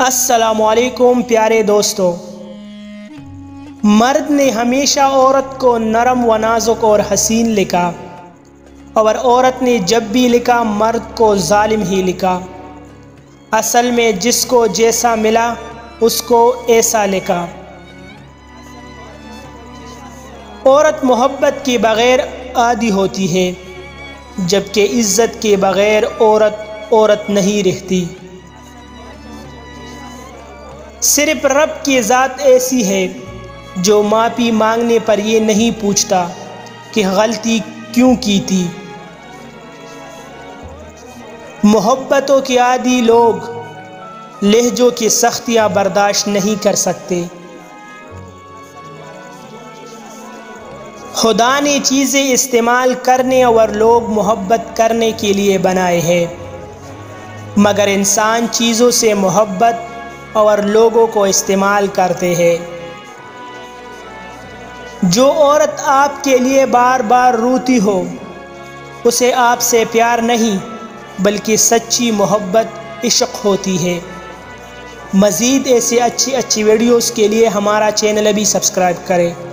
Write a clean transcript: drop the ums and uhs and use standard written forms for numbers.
अस्सलामुअलैकुम प्यारे दोस्तों। मर्द ने हमेशा औरत को नरम व नाजुक और हसीन लिखा और औरत ने जब भी लिखा मर्द को जालिम ही लिखा। असल में जिसको जैसा मिला उसको ऐसा लिखा। औरत मोहब्बत के बग़ैर आदी होती है, जबकि इज़्ज़त के बग़ैर औरत औरत नहीं रहती। सिर्फ रब की ज़ात ऐसी है जो माफ़ी मांगने पर ये नहीं पूछता कि गलती क्यों की थी। मोहब्बतों के आदी लोग लहजों की सख्तियाँ बर्दाश्त नहीं कर सकते। खुदा ने चीज़ें इस्तेमाल करने और लोग मोहब्बत करने के लिए बनाए हैं, मगर इंसान चीज़ों से मोहब्बत और लोगों को इस्तेमाल करते हैं। जो औरत आपके लिए बार बार रोती हो उसे आपसे प्यार नहीं बल्कि सच्ची मोहब्बत इश्क होती है। मज़ीद ऐसे अच्छी वीडियोस के लिए हमारा चैनल अभी सब्सक्राइब करें।